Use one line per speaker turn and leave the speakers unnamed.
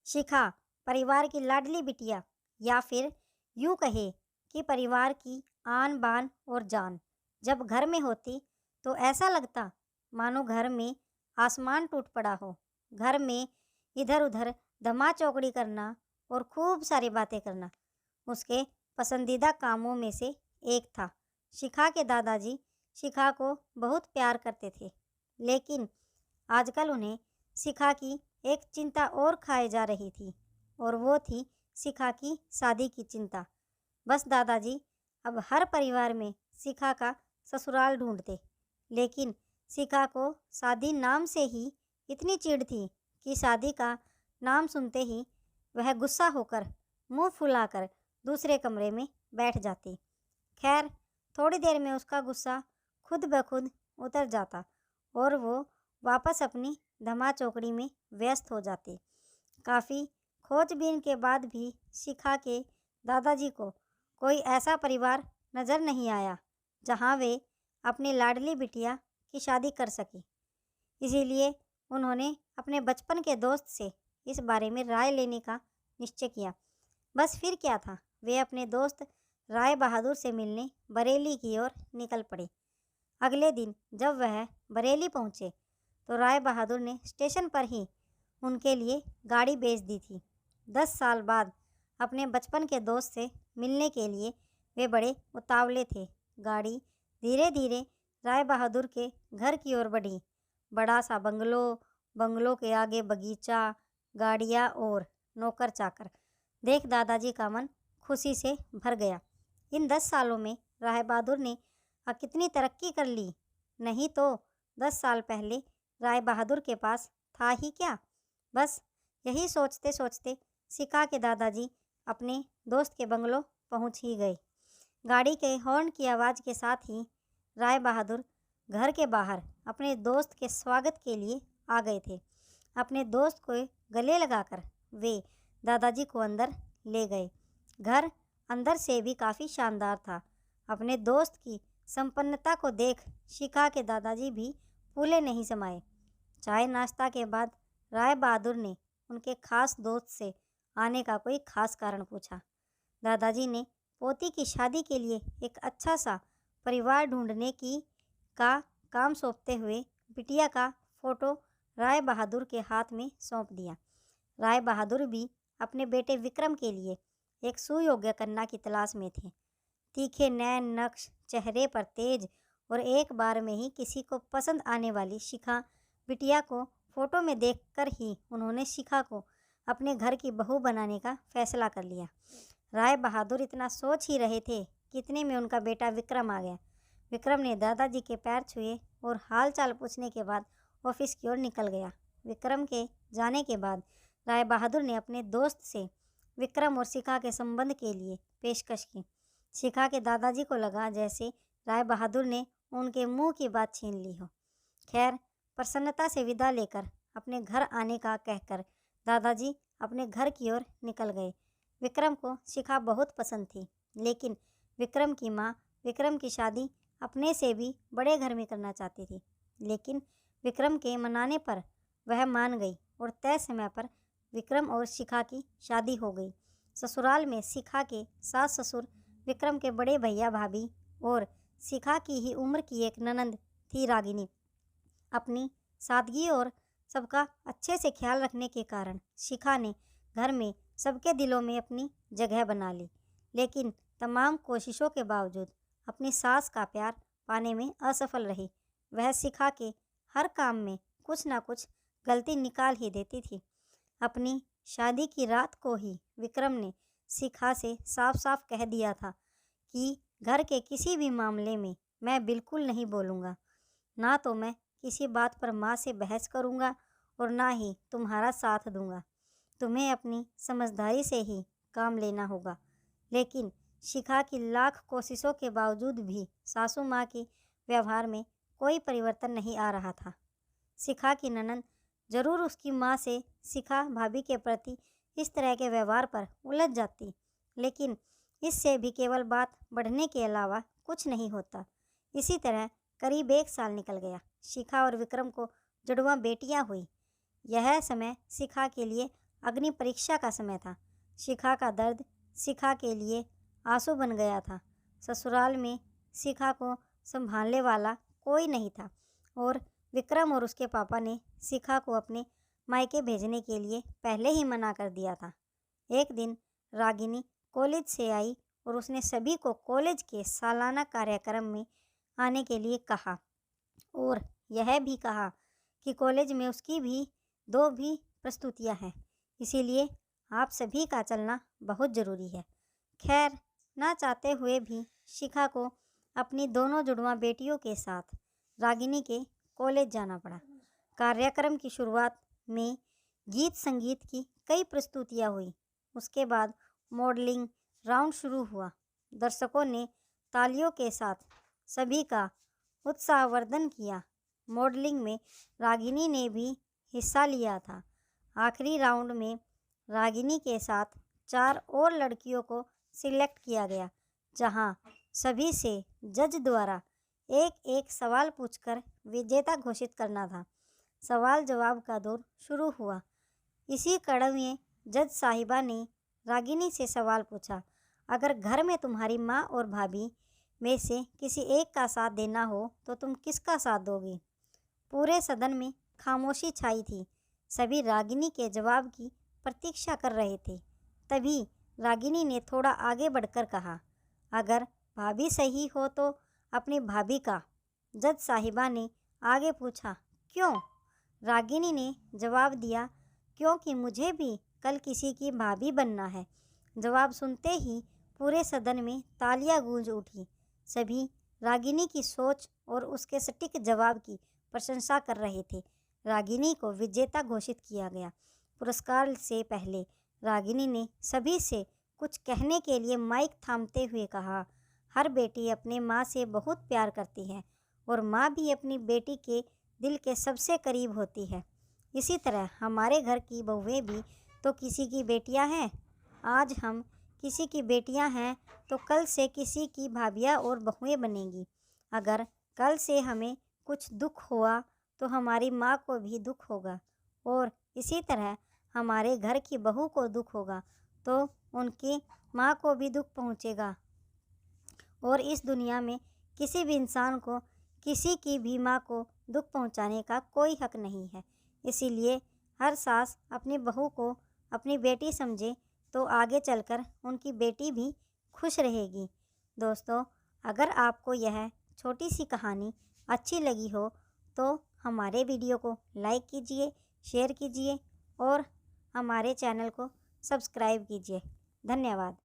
शिखा परिवार की लाडली बिटिया, या फिर यूं कहे कि परिवार की आन बान और जान। जब घर में होती तो ऐसा लगता मानो घर में आसमान टूट पड़ा हो। घर में इधर उधर धमा चौकड़ी करना और खूब सारी बातें करना उसके पसंदीदा कामों में से एक था। शिखा के दादाजी शिखा को बहुत प्यार करते थे, लेकिन आजकल उन्हें शिखा की एक चिंता और खाए जा रही थी, और वो थी शिखा की शादी की चिंता। बस दादाजी अब हर परिवार में शिखा का ससुराल ढूंढते, लेकिन शिखा को शादी नाम से ही इतनी चिढ़ थी कि शादी का नाम सुनते ही वह गुस्सा होकर मुंह फुलाकर दूसरे कमरे में बैठ जाती। खैर, थोड़ी देर में उसका गुस्सा खुद ब खुद उतर जाता और वो वापस अपनी धमा चौकड़ी में व्यस्त हो जाती। काफ़ी खोजबीन के बाद भी शिखा के दादाजी को कोई ऐसा परिवार नज़र नहीं आया जहां वे अपनी लाडली बिटिया की शादी कर सकी। इसीलिए उन्होंने अपने बचपन के दोस्त से इस बारे में राय लेने का निश्चय किया। बस फिर क्या था, वे अपने दोस्त राय बहादुर से मिलने बरेली की ओर निकल पड़े। अगले दिन जब वह बरेली पहुंचे तो राय बहादुर ने स्टेशन पर ही उनके लिए गाड़ी भेज दी थी। 10 साल बाद अपने बचपन के दोस्त से मिलने के लिए वे बड़े उतावले थे। गाड़ी धीरे धीरे राय बहादुर के घर की ओर बढ़ी। बड़ा सा बंगलो, बंगलों के आगे बगीचा, गाड़ियाँ और नौकर चाकर देख दादाजी का मन खुशी से भर गया। इन 10 सालों में राय बहादुर ने कितनी तरक्की कर ली। नहीं तो 10 साल पहले राय बहादुर के पास था ही क्या। बस यही सोचते सोचते शिखा के दादाजी अपने दोस्त के बंगलो पहुंच ही गए। गाड़ी के हॉर्न की आवाज़ के साथ ही राय बहादुर घर के बाहर अपने दोस्त के स्वागत के लिए आ गए थे। अपने दोस्त को गले लगाकर वे दादाजी को अंदर ले गए। घर अंदर से भी काफ़ी शानदार था। अपने दोस्त की संपन्नता को देख शिखा के दादाजी भी फूले नहीं समाये। चाय नाश्ता के बाद राय बहादुर ने उनके खास दोस्त से आने का कोई खास कारण पूछा। दादाजी ने पोती की शादी के लिए एक अच्छा सा परिवार ढूंढने की काम सौंपते हुए बिटिया का फोटो राय बहादुर के हाथ में सौंप दिया। राय बहादुर भी अपने बेटे विक्रम के लिए एक सुयोग्य कन्या की तलाश में थे। तीखे नैन नक्श, चेहरे पर तेज और एक बार में ही किसी को पसंद आने वाली शिखा बिटिया को फोटो में देखकर ही उन्होंने शिखा को अपने घर की बहू बनाने का फैसला कर लिया। राय बहादुर इतना सोच ही रहे थे कि इतने में उनका बेटा विक्रम आ गया। विक्रम ने दादाजी के पैर छुए और हाल चाल पूछने के बाद ऑफिस की ओर निकल गया। विक्रम के जाने के बाद राय बहादुर ने अपने दोस्त से विक्रम और शिखा के संबंध के लिए पेशकश की। शिखा के दादाजी को लगा जैसे राय बहादुर ने उनके मुंह की बात छीन ली हो। खैर, प्रसन्नता से विदा लेकर अपने घर आने का कहकर दादाजी अपने घर की ओर निकल गए। विक्रम को शिखा बहुत पसंद थी, लेकिन विक्रम की माँ विक्रम की शादी अपने से भी बड़े घर में करना चाहती थी। लेकिन विक्रम के मनाने पर वह मान गई और तय समय पर विक्रम और शिखा की शादी हो गई। ससुराल में शिखा के सास ससुर, विक्रम के बड़े भैया भाभी और शिखा की ही उम्र की एक ननंद थी रागिनी। अपनी सादगी और सबका अच्छे से ख्याल रखने के कारण शिखा ने घर में सबके दिलों में अपनी जगह बना ली। लेकिन तमाम कोशिशों के बावजूद अपनी सास का प्यार पाने में असफल रही। वह शिखा के हर काम में कुछ ना कुछ गलती निकाल ही देती थी। अपनी शादी की रात को ही विक्रम ने शिखा से साफ साफ कह दिया था कि घर के किसी भी मामले में मैं बिल्कुल नहीं बोलूँगा। ना तो मैं किसी बात पर माँ से बहस करूँगा और ना ही तुम्हारा साथ दूँगा। तुम्हें अपनी समझदारी से ही काम लेना होगा। लेकिन शिखा की लाख कोशिशों के बावजूद भी सासू माँ के व्यवहार में कोई परिवर्तन नहीं आ रहा था। शिखा की ननंद जरूर उसकी माँ से शिखा भाभी के प्रति इस तरह के व्यवहार पर उलझ जाती, लेकिन इससे भी केवल बात बढ़ने के अलावा कुछ नहीं होता। इसी तरह करीब 1 साल निकल गया। शिखा और विक्रम को जुड़वा बेटियां हुई। यह समय शिखा के लिए अग्नि परीक्षा का समय था। शिखा का दर्द शिखा के लिए आंसू बन गया था। ससुराल में शिखा को संभालने वाला कोई नहीं था और विक्रम और उसके पापा ने शिखा को अपने मायके भेजने के लिए पहले ही मना कर दिया था। एक दिन रागिनी कॉलेज से आई और उसने सभी को कॉलेज के सालाना कार्यक्रम में आने के लिए कहा और यह भी कहा कि कॉलेज में उसकी भी दो प्रस्तुतियां हैं, इसीलिए आप सभी का चलना बहुत ज़रूरी है। खैर, ना चाहते हुए भी शिखा को अपनी दोनों जुड़वां बेटियों के साथ रागिनी के कॉलेज जाना पड़ा। कार्यक्रम की शुरुआत में गीत संगीत की कई प्रस्तुतियां हुई। उसके बाद मॉडलिंग राउंड शुरू हुआ। दर्शकों ने तालियों के साथ सभी का उत्साहवर्धन किया। मॉडलिंग में रागिनी ने भी हिस्सा लिया था। आखिरी राउंड में रागिनी के साथ 4 और लड़कियों को सिलेक्ट किया गया, जहां सभी से जज द्वारा एक एक सवाल पूछकर विजेता घोषित करना था। सवाल जवाब का दौर शुरू हुआ। इसी कड़ी में जज साहिबा ने रागिनी से सवाल पूछा, अगर घर में तुम्हारी माँ और भाभी में से किसी एक का साथ देना हो तो तुम किसका साथ दोगी? पूरे सदन में खामोशी छाई थी। सभी रागिनी के जवाब की प्रतीक्षा कर रहे थे। तभी रागिनी ने थोड़ा आगे बढ़कर कहा, अगर भाभी सही हो तो अपनी भाभी का। जज साहिबा ने आगे पूछा, क्यों? रागिनी ने जवाब दिया, क्योंकि मुझे भी कल किसी की भाभी बनना है। जवाब सुनते ही पूरे सदन में तालियां गूंज उठी। सभी रागिनी की सोच और उसके सटीक जवाब की प्रशंसा कर रहे थे। रागिनी को विजेता घोषित किया गया। पुरस्कार से पहले रागिनी ने सभी से कुछ कहने के लिए माइक थामते हुए कहा, हर बेटी अपने माँ से बहुत प्यार करती है और माँ भी अपनी बेटी के दिल के सबसे करीब होती है। इसी तरह हमारे घर की बहुएं भी तो किसी की बेटियां हैं। आज हम किसी की बेटियां हैं तो कल से किसी की भाभियां और बहुएं बनेंगी। अगर कल से हमें कुछ दुख हुआ तो हमारी माँ को भी दुख होगा और इसी तरह हमारे घर की बहू को दुख होगा तो उनकी माँ को भी दुख पहुँचेगा। और इस दुनिया में किसी भी इंसान को किसी की भी माँ को दुख पहुँचाने का कोई हक नहीं है। इसीलिए हर सास अपनी बहू को अपनी बेटी समझे तो आगे चलकर उनकी बेटी भी खुश रहेगी। दोस्तों, अगर आपको यह छोटी सी कहानी अच्छी लगी हो तो हमारे वीडियो को लाइक कीजिए, शेयर कीजिए और हमारे चैनल को सब्सक्राइब कीजिए। धन्यवाद।